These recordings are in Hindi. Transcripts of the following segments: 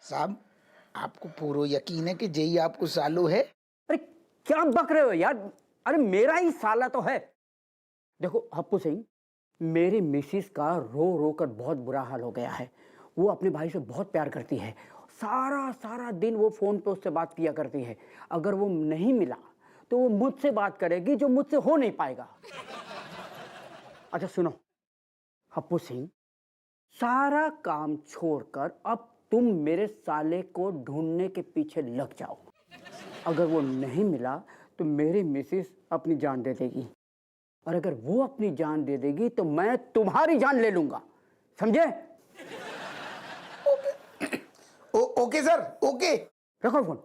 साहब, आपको पूरा यकीन है कि जेई आपको सालू है? अरे क्या बक रहे हो यार? अरे मेरा ही साला तो है। देखो हप्पू सिंह, मेरी मिसिस का रो रो कर बहुत बुरा हाल हो गया है। वो अपने भाई से बहुत प्यार करती है। सारा सारा दिन वो फोन पे उससे बात किया करती है। अगर वो नहीं मिला तो वो मुझसे बात करेगी, जो मुझसे हो नहीं पाएगा। अच्छा सुनो हप्पू सिंह, सारा काम छोड़कर अब तुम मेरे साले को ढूंढने के पीछे लग जाओ। अगर वो नहीं मिला तो मेरी मिसिस अपनी जान दे देगी, और अगर वो अपनी जान दे देगी तो मैं तुम्हारी जान ले लूंगा, समझे? Okay sir, okay. रखो फोन।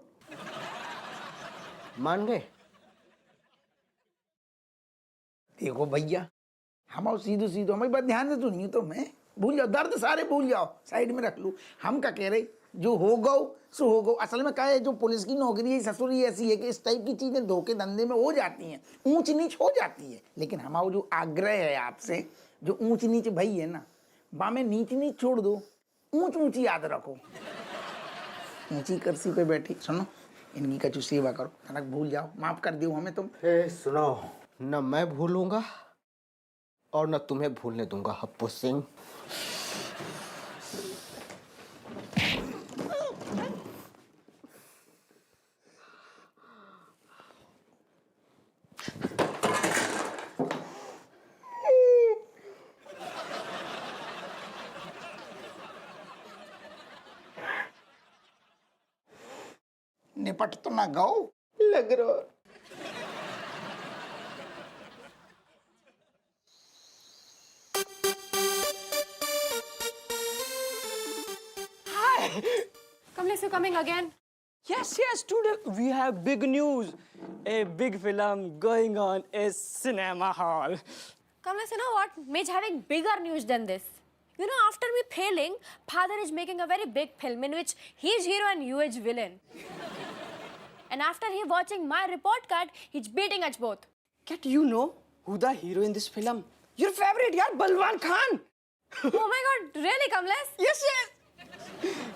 मान गए? देखो भैया, हम सीधो सीधो हमारी बात ध्यान से तो नहीं, तो मैं भूल जाओ, दर्द सारे भूल जाओ, साइड में रख लू। हम क्या कह रहे, जो हो गो सो हो गो। असल में क्या है, जो पुलिस की नौकरी है ससुरी ऐसी है कि इस टाइप की चीजें धोखे धंधे में हो जाती हैं, ऊंच नीच हो जाती है। लेकिन हमारा जो आग्रह है आपसे, जो ऊंच नीच भाई है ना, बा में नीच नीच छोड़ दो, ऊंच ऊंची याद रखो। ऊंची कुर्सी पे बैठी सुनो, इनकी कछु सेवा करो, तनक भूल जाओ, माफ कर दियो हमें तुम। सुनो, न मैं भूलूंगा और न तुम्हें भूलने दूंगा हप्पू सिंह। निपट तो ना गो लग रहा। Kamlesh, you coming again? Yes, yes, today we have big news. A big film going on a cinema hall. Kamlesh, you know what? Midge having bigger news than this. You know, after me failing, father is making a very big film in which he is hero and you is villain. And after he watching my report card, he's beating us both. Cat, you know who the hero in this film? Your favorite, yaar, Balwan Khan. Oh my god, really, Kamlesh? Yes, yes.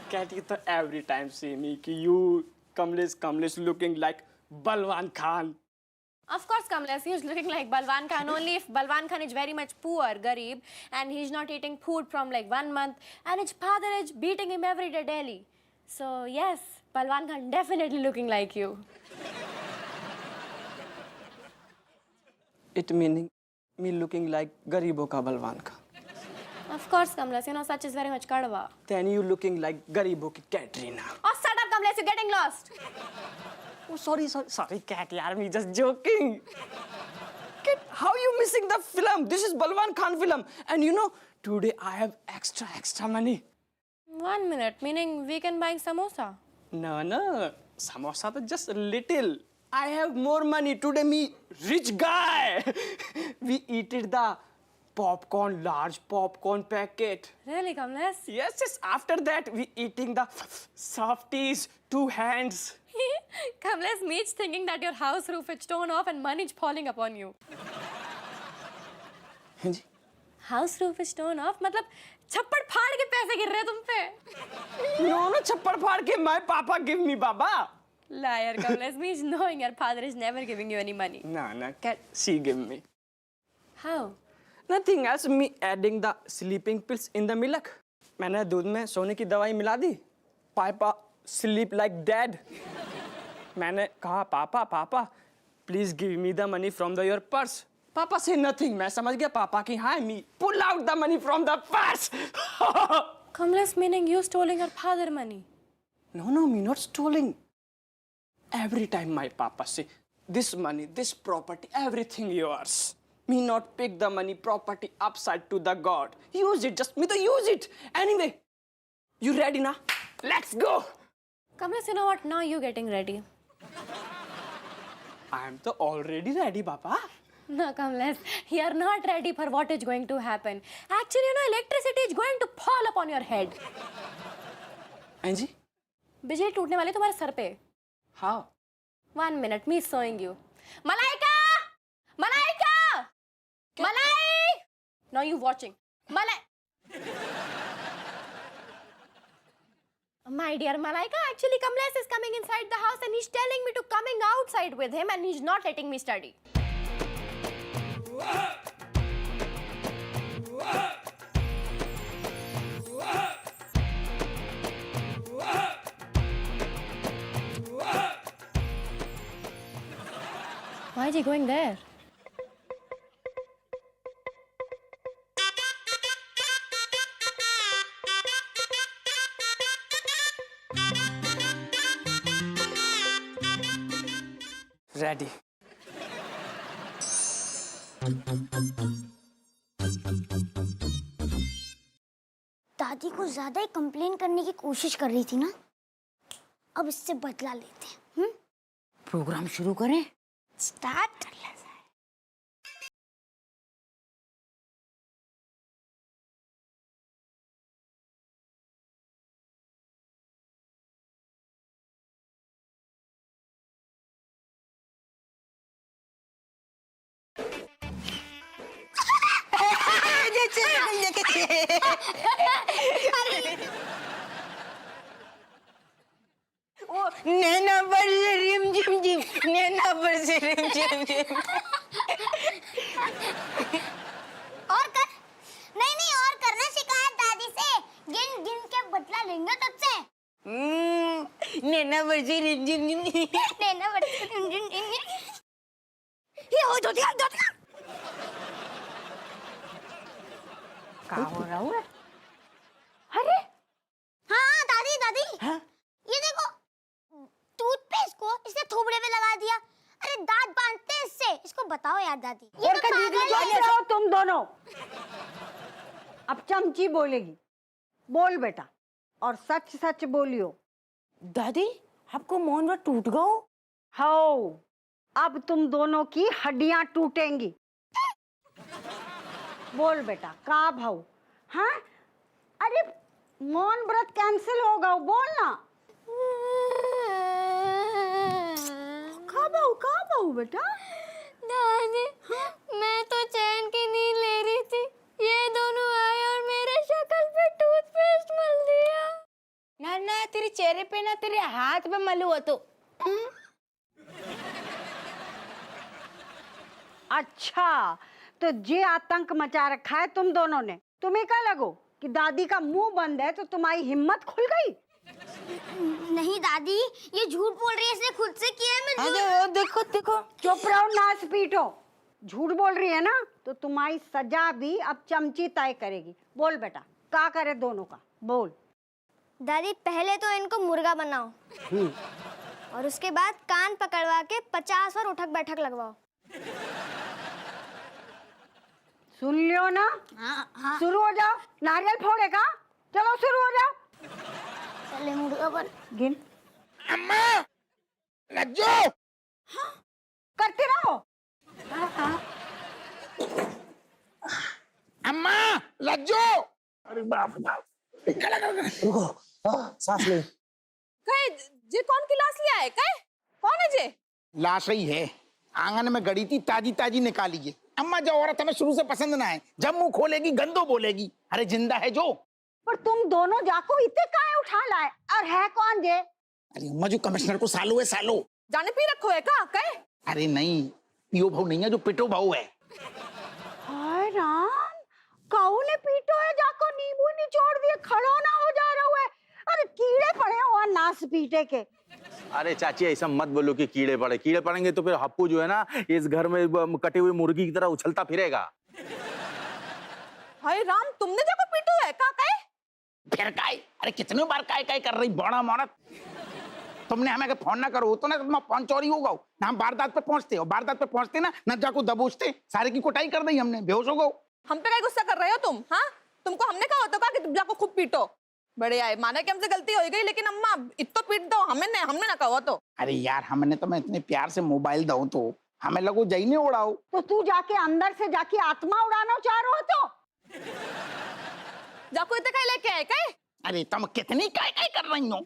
Cat, you to every time see me कि you, Kamlesh looking like Balwan Khan. Of course, Kamlesh, he is looking like Balwan Khan, only if Balwan Khan is very much poor, garib, and he's not eating food from like 1 month, and his father is beating him every day daily. So, yes, Balwan Khan definitely looking like you. It meaning me looking like Garibo ka Balwan Khan. Of course, Kamlesh, you know, such is very much kadwa. Then you looking like Garibo ki Katrina. Oh, shut up, Kamlesh, you're getting lost. Oh, sorry, Cat, yaar, me just joking. Cat, how you missing the film? This is Balwan Khan film. And you know, today I have extra money. 1 minute, meaning we can buy samosa. No, samosa to just a little. I have more money. Today me rich guy. We eated the popcorn, large popcorn packet. Really, Kamlesh? Yes. After that, we eating the softies, 2 hands. Kamlesh, Meech thinking that your house roof is torn off and money is falling upon you. हाँ जी? House roof is torn off? मतलब छप्पड़ फाड़ के पैसे गिर रहे तुम पे? No, छप्पड़ फाड़ के my papa give me baba. Liar, Kamlesh. Meech knowing your father is never giving you any money. No, Cat, she give me. How? Nothing else, me adding the sleeping pills in the milk. मैंने दूध में सोने की दवाई मिला दी. Papa sleep like dead. मैंने कहा पापा please give me the money from your purse. Papa say nothing. मैं समझ गया पापा की हाँ. Me pull out the money from the purse. Kamlesh, meaning you stealing your father money? No, me not stealing. Every time my papa say, this money, this property, everything yours. Me not pick the money property upside to the God. Use it, just me to use it. Anyway, you ready now? Let's go. Kamlesh, you know what? Now you getting ready. I am already ready, Papa. No, Kamlesh, you are not ready for what is going to happen. Actually, you know, electricity is going to fall upon your head. Anji? बिजली टूटने वाली तुम्हारे सर पे. How? 1 minute, me is showing you. Malaika! Malai! Now you watching. Malai! My dear Malaika, actually Kamlesh is coming inside the house and he's telling me to coming outside with him and he's not letting me study. Why is he going there? Ready. दादी को ज्यादा ही कंप्लेन करने की कोशिश कर रही थी ना, अब इससे बदला लेते हैं। प्रोग्राम शुरू करें? स्टार्ट कर ले। वो नैना पर से रिम झिम झिम, नैना पर से रिम झिम झिम। और कर, नहीं नहीं और करना सिखाया दादी से, गिन गिन के बदला लेंगे तुझसे। नैना पर से रिम झिम झिम, नैना पर से रिम झिम झिम। ये हो दो दिया। क्या हो रहा है? अरे हाँ दादी हाँ? ये देखो टूथपेस्ट को इसने थोबड़े पे लगा दिया। अरे दांत बांधते हैं इससे, इसको बताओ यार दादी। ये और तो पागल है। रहो तुम दोनों। अब चमची बोलेगी, बोल बेटा, और सच सच बोलियो। दादी आपको मौन व्रत टूट गया? हाओ, अब तुम दोनों की हड्डियां टूटेंगी। बोल बेटा, का भाव? हाँ, अरे मौन व्रत कैंसिल होगा, बोल ना। का भाव बेटा? दादी, मैं तो चैन की नींद ले रही थी, ये दोनों आए और मेरे शक्ल पे टूथपेस्ट मल दिया। ना ना, तेरे चेहरे पे ना, तेरे हाथ पे मलू हो तो। अच्छा, तो जे आतंक मचा रखा है तुम दोनों ने। तुम्हें क्या लगो कि दादी का मुंह बंद है तो तुम्हारी हिम्मत खुल गई? नहीं दादी, ये झूठ बोल रही है, इसने खुद से किया है। मैं झूठ। देखो देखो, चुप रहो, नाच पीटो। झूठ बोल रही है ना, तो तुम्हारी सजा भी अब चमची तय करेगी। बोल बेटा, क्या करे दोनों का, बोल। दादी पहले तो इनको मुर्गा बनाओ और उसके बाद कान पकड़वा के 50 बार उठक बैठक लगवाओ। सुन लियो ना? हाँ। शुरू हो जाओ। नारियल फोड़ेगा? चलो शुरू हो जाओ। चले मुर्गा बन। गिन। अम्मा लज्जो। हाँ, करते रहो। अम्मा लज्जो। अरे बाप रे बाप, रुको, सांस ले। जे कौन की लाश लिया है? कौन है जे? लाश ही है, आंगन में गड़ी थी, ताजी ताजी निकाली है। अम्मा जो औरत हमें शुरू से पसंद ना है, जब मुंह खोलेगी गंदो बोलेगी। अरे जिंदा है जो। पर तुम दोनों जाको इतने काहे उठा लाए, और है कौन जे? अरे अम्मा जो कमिश्नर को सालो है, सालो। जाने पी रखो है का? कहे? अरे नहीं, पियो भाऊ नहीं है, जो पिटो भाऊ है। हाय राम, काऊ ने पीटो है, जाको नींबू निचोड़ दिए, खड़ो ना हो जा रहा है। अरे कीड़े पड़े हो नास पीटे के। अरे चाची ऐसा मत बोलो कि कीड़े पड़े। कीड़े पड़ेंगे तो फिर हप्पू जो है ना, इस घर में कटी हुई मुर्गी की तरह उछलता फिरेगा। हाय राम, तुमने जाको पीटो है का? कहे? फिर काय? अरे कितने बार काय काय कर रही बड़ा औरत। तुमने हमें फोन ना करो तो ना तुम्हारा फोन चोरी होगा ना, हम वारदात पे पहुंचते हो, वारदात पे पहुंचते ना न जाको दबोचते, सारे की कुटाई कर दी हमने, बेहोश हो गए। हम पे क्या गुस्सा कर रहे हो तुम? हाँ, तुमको हमने कहा होता कि तुम जाको खूब पीटो। बड़े आए, माना कि हमसे गलती हो गई, लेकिन अम्मा इतना पीट दो हमने ना कहा तो। अरे यार, हमने तो मैं इतने प्यार से मोबाइल दो तो हमें लगो जई ने उड़ाओ। तो तू जाके अंदर से जाके आत्मा उड़ाना चाह रहे हो तो? जाको इतने काय लेके आए? कहे? अरे तुम कितनी काय काय कर रही हो।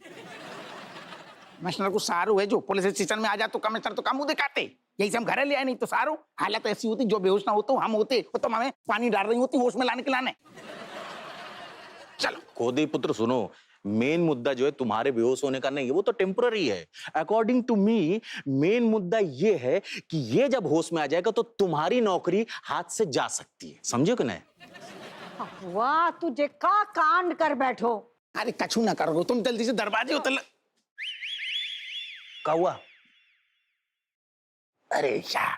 कमिश्नर को सारू है, जो पुलिस स्टेशन में आ जा तो कमिश्नर तो मुंह दिखाते, यही से हम घर ले आए। नहीं तो सारू हालत ऐसी होती, जो बेहोश ना होते हम होते, वो तुम हमें पानी डाल रही होती होश में लाने के लाने। चलो कोदी पुत्र सुनो, मेन मुद्दा जो है तुम्हारे बेहोश होने का नहीं है, वो तो टेम्पररी है। अकॉर्डिंग टू मी मेन मुद्दा ये है कि ये जब होश में आ जाएगा तो तुम्हारी नौकरी हाथ से जा सकती है, समझो कि नहीं? वाह, तुझे का कांड कर बैठो। अरे कछु ना करो, तुम जल्दी से दरवाजे उतर। क्या हुआ? अरे यार,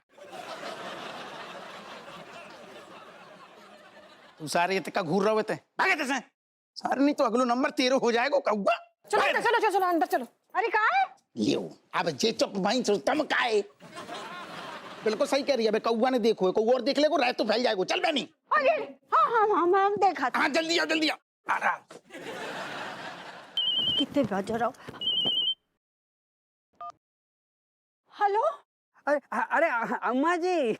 तुम सारे इतका घूर रहे थे, भागे थे सारे, नहीं तो अगलो नंबर 13 हो जाएगा कौवा। चलो अंदर चलो, चलो अंदर चलो। अरे कहा है? लियो अब जे चुप भाई तुम काहे? बिल्कुल सही कह रही है। अबे कौवा ने देखो, कौवा और देख ले को रात तो फैल जाएगा। चल बहनी। अरे हाँ हाँ हाँ, हम देखा था। हाँ जल्दी आओ, जल्दी आओ। आराम। कितने बजे रहो? हेलो, अरे अम्मा जी,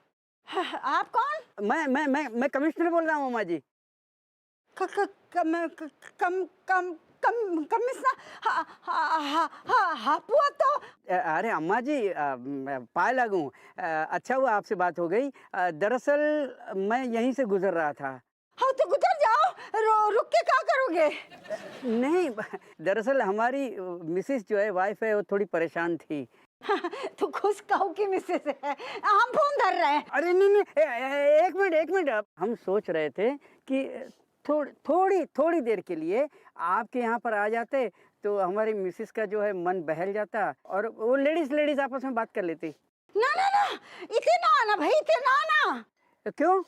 आप कौन? मैं कमिश्नर बोल रहा हूँ अम्मा जी। कमिश्नर हापुआ तो। अरे अम्मा जी, पाए लगूं, अच्छा हुआ आपसे बात हो गई। दरअसल मैं यहीं से गुजर रहा था। हाँ तो गुजर जाओ, रुक के क्या करोगे? नहीं, दरअसल हमारी मिसेस जो है, वाइफ है, वो थोड़ी परेशान थी। तो खुश कहो कि मिसेस है, हम फोन धर रहे हैं। अरे नहीं, एक मिनट, हम सोच रहे थे कि थोड़ी देर के लिए आपके यहाँ पर आ जाते तो हमारी मिसेस का जो है मन बहल जाता और वो लेडीज आपस में बात कर लेती। ना, इतना आना भाई, इतना आना। क्यों?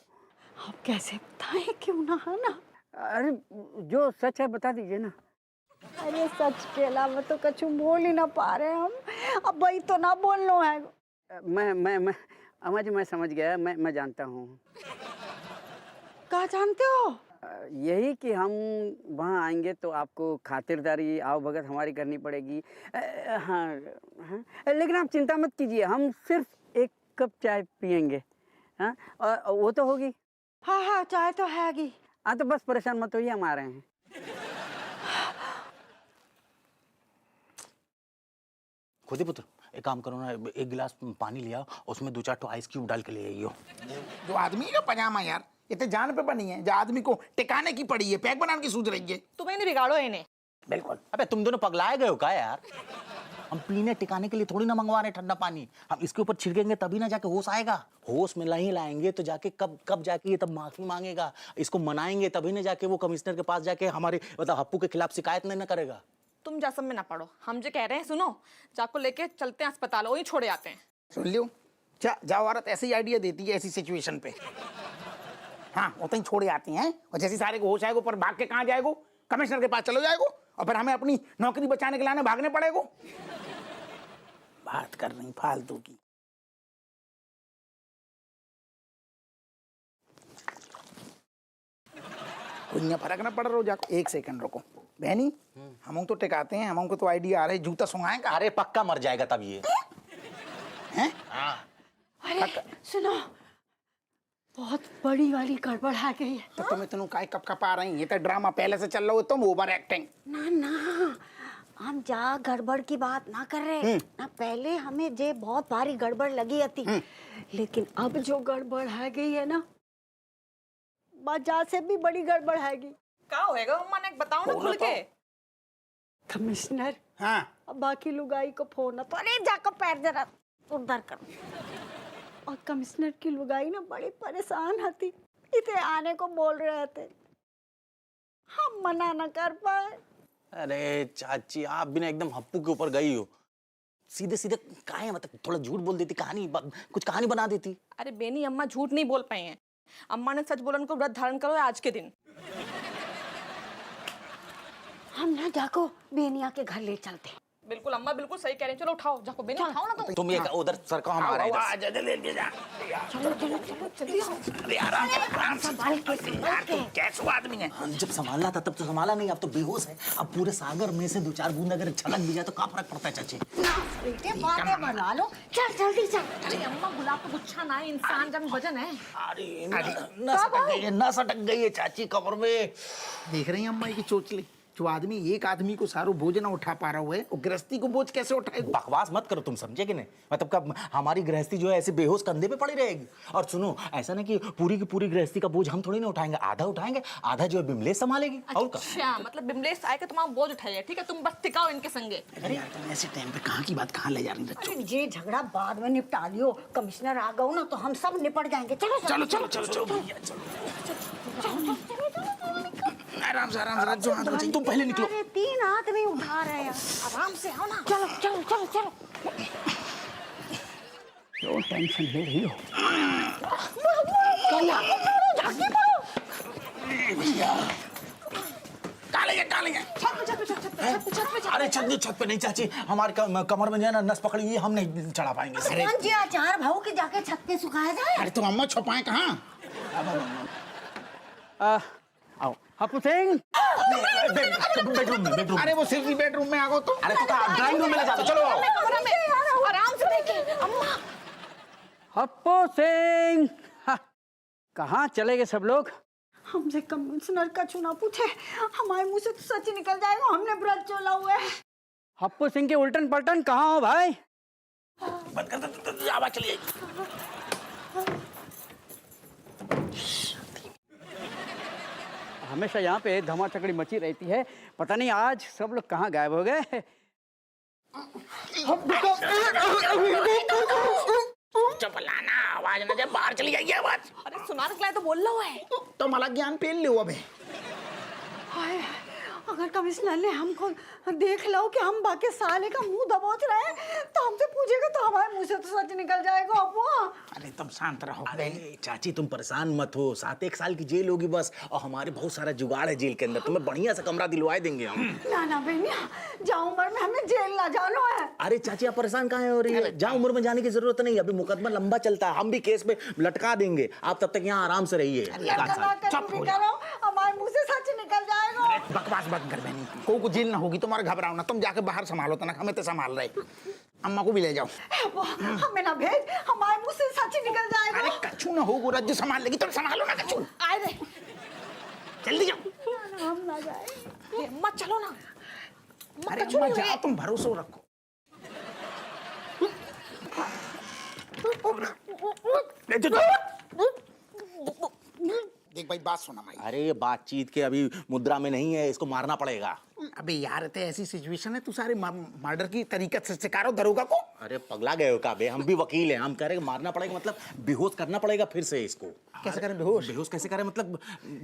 आप कैसे बताएं क्यों ना आना? अरे जो सच है बता दीजिए ना। अरे सच के अलावा तो कुछ बोल ही ना पा रहे हम। अब भाई तो ना बोलना है। मैं अम्मा जी, मैं समझ गया, मैं जानता हूँ। क्या जानते हो? यही कि हम वहाँ आएंगे तो आपको खातिरदारी आओ भगत हमारी करनी पड़ेगी। हाँ, लेकिन आप चिंता मत कीजिए, हम सिर्फ एक कप चाय पियेंगे। हाँ, और वो तो होगी। हाँ, चाय तो हैगी। हाँ, तो बस परेशान मत होइए, हम आ रहे हैं। खुद ही पुत्र, एक काम करो ना, एक गिलास पानी लिया, उसमें 2-4 तो आइस क्यूब डाल के ले आइयो। जो आदमी का पजामा यार, ये तो जान पे बनी है, जो आदमी को टिकाने की पड़ी है, पैक बनाने की सूझ रही है। तुम्हें नहीं बिगाड़ो इन्हें। बिल्कुल। अबे तुम दोनों पगलाए गए हो क्या यार? हम पीने टिकाने के लिए थोड़ी ना मंगवा रहे ठंडा पानी, हम इसके ऊपर छिड़केंगे तभी ना जाके होश आएगा। होश में नहीं लाएंगे तो जाके कब जाके ये तब माफी मांगेगा। इसको मनाएंगे तभी ना जाके वो कमिश्नर के पास जाके हमारे मतलब हप्पू के खिलाफ शिकायत नहीं ना करेगा। तुम जा सब में ना पड़ो, हम जो कह रहे हैं सुनो, जाको लेके चलते हैं अस्पताल, वही छोड़े आते हैं। सुन लियो, जाओ औरत ऐसी आइडिया देती है ऐसी सिचुएशन पे। हाँ, वो तो छोड़े आती हैं और जैसे सारे को होश आएगा पर भाग के कहाँ जाएगो? कमिश्नर के पास चलो जाएगो और फिर हमें अपनी नौकरी बचाने के लिए भागने पड़ेगो। बात कर रही फालतू की। कोई फर्क ना पड़ रहा हो, जाको 1 सेकंड रुको बहनी, हम तो टिकाते हैं, हमको तो आइडिया आ रहा है, जूता सुनाएगा। अरे पक्का मर जाएगा तब ये। हैं? अरे सुनो, बहुत बड़ी वाली गड़बड़ आ गई है। तो तुम्हें तुम काय कब कप आ रही? ये तो ड्रामा पहले से चल रहा हो, तुम ओवर एक्टिंग। ना, हम जा गड़बड़ की बात ना कर रहे ना। पहले हमें जे बहुत भारी गड़बड़ लगी थी, लेकिन अब जो गड़बड़ है गई है ना, बाजार से भी बड़ी गड़बड़ हैगी। क्या होएगा अम्मा ने बताओ ना खुल के। कमिश्नर, हाँ, अब बाकी लुगाई को फोन तो अरे जाकर पैर जरा उधर कर। और कमिश्नर की लुगाई ना बड़ी परेशान हती, इतने आने को बोल रहे थे, हम मना न कर पाए। अरे चाची, आप भी ना एकदम हप्पू के ऊपर गई हो। सीधे काहे मतलब थोड़ा झूठ बोल देती, कुछ कहानी बना देती। अरे बेनी, अम्मा झूठ नहीं बोल पाई हैं। अम्मा ने सच बोला, उनको व्रत धारण करो आज के दिन। हम ना जाको बेनिया के घर ले चलते हैं। बिल्कुल अम्मा, बिल्कुल सही कह रहे हैं। चलो उठाओ, जाको बेनी उठाओ ना तुम। तुम ये उधर सरका हमारा है चलो जल्दी आओ। अरे आराम से संभाल के। कैसे आदमी है? जब संभालना था तब तो संभाला नहीं, अब तो बेहोश है। अब पूरे सागर में से 2-4 बूंद अगर छलक भी जाए तो क्या फर्क पड़ता है चाची? बेटे बातें बना लो, चल जल्दी चल। अरे अम्मा, गुलाब का गुच्छा ना है, इंसान का भी वजन है। अरे न सटक गई है चाची कमर में। देख रही हैं अम्मा की चोचली, जो आदमी एक आदमी को सारो बोझ ना उठा पा रहा है वो गृहस्थी को बोझ कैसे उठाएगा? बकवास मत करो, तुम समझे कि नहीं? मतलब कब हमारी गृहस्थी जो है ऐसे बेहोश कंधे पे पड़ी रहेगी। और सुनो, ऐसा ना कि पूरी की पूरी गृहस्थी का बोझ हम थोड़ी ना उठाएंगे, आधा उठाएंगे, आधा जो है बिमलेश संभालेगी। और का अच्छा, मतलब बिमलेश आएगा तुम्हारा बोझ उठाइए, ठीक है? तुम बस टिकाओ इनके संगे। अरे यार तुम ऐसे टाइम पे कहाँ की बात कहाँ ले जा रही बच्चों? अरे ये झगड़ा बाद में निपटा लियो, कमिश्नर आ गए ना तो हम सब निपट जाएंगे। चलो चलो चलो चलो चलो भैया चलो। आराम से जो हाथ में तुम पहले निकलो। अरे 3 आदमी उठा रहे हैं, आराम से आओ ना। चलो चलो चलो चलो। क्यों टेंशन ले रही हो? अरे छत पे नहीं चाची, हमारे कमर में जो है ना नस पकड़ी हुई है, हम नहीं चढ़ा पाएंगे। कौन जी अचार भाव के जाके छत पे सुखाया जाए? अरे तुम अम्मा छुपाए कहाँ? आओ हप्पू सिंह। बेडरूम में। अरे वो सिर्फ बेडरूम में आ गो तो। अरे तो कहा ड्राइंग रूम में ले जाओ, चलो। कमरा में आराम से देखिए अम्मा। हप्पू सिंह, हाँ, कहाँ चले गए सब लोग? हमसे कमिश्नर का चुनाव पूछे, हमारे मुंह से तो सच निकल जाएगा, हमने व्रत चोला हुआ है। हप्पू सिंह के उल्टन पलटन कहाँ हो भाई? बंद कर दो, आवाज चली जाएगी। हमेशा यहाँ पे धमा चकड़ी मची रहती है, पता नहीं आज सब लोग कहाँ गायब हो गए। चपलाना आवाज न जाए, बाहर चली जाएगी आवाज। अरे सुना निकला है तो बोल रहा है। तो मला ज्ञान पेल लो अब। हाय, अगर कमिश्नर ने हमको देख लो कि हम बाकी साले का मुंह दबोच रहे हैं तो हमसे पूछेगा तो हमारे मुंह से तो सच निकल जाएगा। अब्बू अरे तुम शांत रहो। अरे चाची तुम परेशान मत हो, 7-1 साल की जेल होगी बस, और हमारे बहुत सारा जुगाड़ है जेल के अंदर, तुम्हें बढ़िया सा कमरा दिलवा देंगे हम। ना बहनिया, जाओ उम्र में हमें जेल ना जाना है। अरे चाची आप परेशान काहे हो रही है? जहाँ उम्र में जाने की जरूरत नहीं, अभी मुकदमा लंबा चलता है, हम भी केस में लटका देंगे, आप तब तक यहाँ आराम से रहिए। चुप हो जाओ। हमारे मुंह से सच निकल जाएगा। बकवास बंद कर बहनी, को जेल ना होगी, तुम्हारा घबराओ ना, तुम जाके बाहर संभालो, तना हमें तो संभाल रहे। अम्मा को भी ले जाओ। हमें ना भेज, हमारे मुंह से सच निकल जाएगा। अरे कछु ना हो, रज्जू संभाल लेगी, तुम संभालो ना कछु। आए रे जल्दी जाओ। हम ना जाए। अम्मा चलो ना। अरे अम्मा जाओ, तुम भरोसा रखो। देख भाई बात सुना भाई। अरे ये बातचीत के अभी मुद्रा में नहीं है, इसको मारना पड़ेगा। अबे यार ते ऐसी सिचुएशन है, तू सारे मर्डर की तरीका से सिखारो दरोगा को। अरे पगला गए हो का बे, हम भी वकील हैं, हम कह रहे हैं मारना पड़ेगा, मतलब बेहोश करना पड़ेगा फिर से इसको। कैसे करें बेहोश? बेहोश कैसे करें मतलब,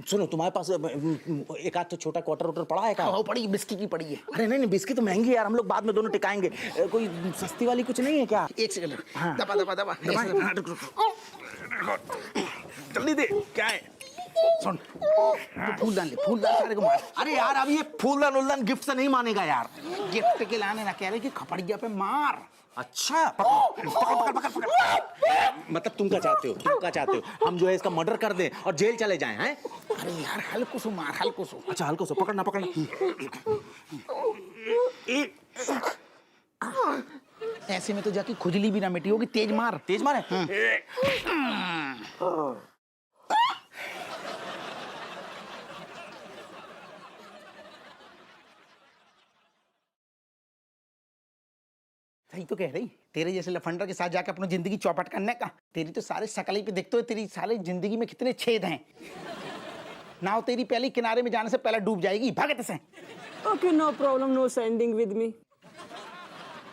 सुनो तुम्हारे पास एक आध तो छोटा क्वार्टर वोटर पड़ा है का? हाँ पड़ी, बिस्की की पड़ी है। अरे नहीं बिस्किट तो महंगी है यार, हम लोग बाद में दोनों टिकाएंगे, कोई सस्ती वाली कुछ नहीं है क्या? एक सेकंड, दबा दबा दबा जल्दी दे। क्या है सुन, फूलदान ले, फूलदान सारे को मार। अरे यार अब ये फूलदान उल्दान गिफ्ट से नहीं मानेगा यार। गिफ्ट के लाने ना कह रहे कि खपड़िया पे मार। अच्छा पकड़ पकड़ पकड़ पकड़। मतलब तुम क्या चाहते हो, तुम क्या चाहते हो हम जो है इसका मर्डर कर दें और जेल चले जाएं हैं? अरे यार हल्को सो मार, हल्को सो। अच्छा हल्को सो, पकड़ना पकड़ना। ऐसे में तो जाके खुजली भी ना मिटी होगी, तेज मार। तेज मारे। सही तो कह रही, तेरे जैसे लफंडर के साथ जाके अपनी जिंदगी चौपट करने का। तेरी तो सारे शकल ही पे देखते हो, तेरी सारी जिंदगी में कितने छेद हैं। नाव तेरी पहले किनारे में जाने से पहले डूब जाएगी, भागत से। Okay, no problem, no sending with me.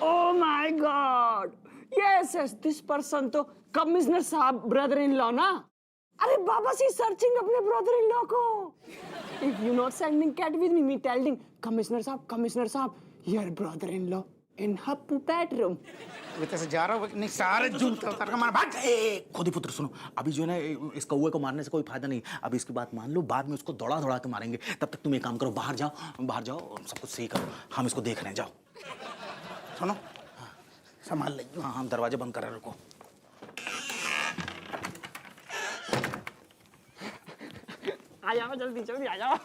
Oh my God! Yes, this person तो कमिश्नर साहब ब्रदर इन लॉ ना? अरे बाबा सी सर्चिंग अपने ब्रदर इन लॉ को। If you not sending cat with me telling commissioner साहब, your brother in law in Happu bedroom. वैसे जा रहा हूँ, नहीं सारे जूता उतार के मार, भाग। खुदी पुत्र सुनो, अभी जो है ना इस कौवे को मारने से कोई फायदा नहीं, अभी इसकी बात मान लो, बाद में उसको दौड़ा दौड़ा के मारेंगे, तब तक तुम एक काम करो, बाहर जाओ सब कुछ सही करो, हम इसको देख रहे हैं, जाओ। सुनो, संभाल लीजिए। हाँ हम दरवाजे बंद कर रहे, रुको। आ जाओ जल्दी आ जाओ।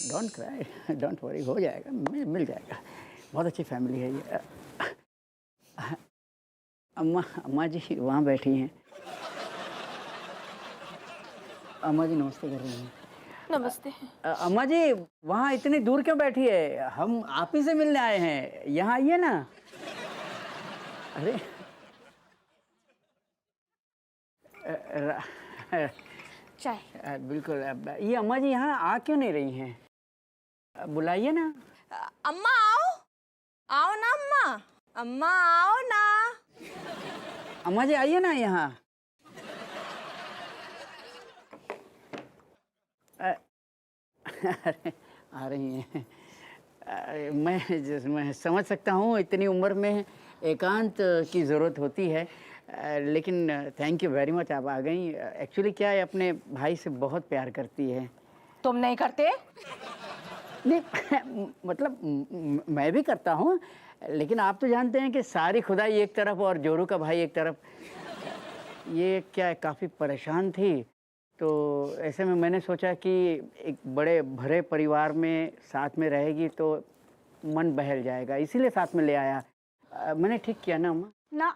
डोंट क्राई, डोंट वरी, हो जाएगा, मिल जाएगा। बहुत अच्छी फैमिली है ये। अम्मा जी वहाँ बैठी हैं। अम्मा जी नमस्ते कर रही हैं। नमस्ते। अम्मा जी वहाँ इतनी दूर क्यों बैठी है? हम आप ही से मिलने आए हैं, यहाँ आइए ना। अरे चाय। बिल्कुल। ये अम्मा जी यहाँ आ क्यों नहीं रही हैं? बुलाइए ना। अम्मा आओ, आओ ना अम्मा, अम्मा आओ ना। अम्मा जी आइए ना यहाँ। अरे आ रही हैं। मैं समझ सकता हूँ इतनी उम्र में एकांत की ज़रूरत होती है, लेकिन थैंक यू वेरी मच, आप आ गई। एक्चुअली क्या है, अपने भाई से बहुत प्यार करती है। तुम नहीं करते? नहीं मतलब मैं भी करता हूँ, लेकिन आप तो जानते हैं कि सारी खुदाई एक तरफ और जोरू का भाई एक तरफ। ये क्या है, काफ़ी परेशान थी, तो ऐसे में मैंने सोचा कि एक बड़े भरे परिवार में साथ में रहेगी तो मन बहल जाएगा, इसीलिए साथ में ले आया। मैंने ठीक किया ना अम्मा? ना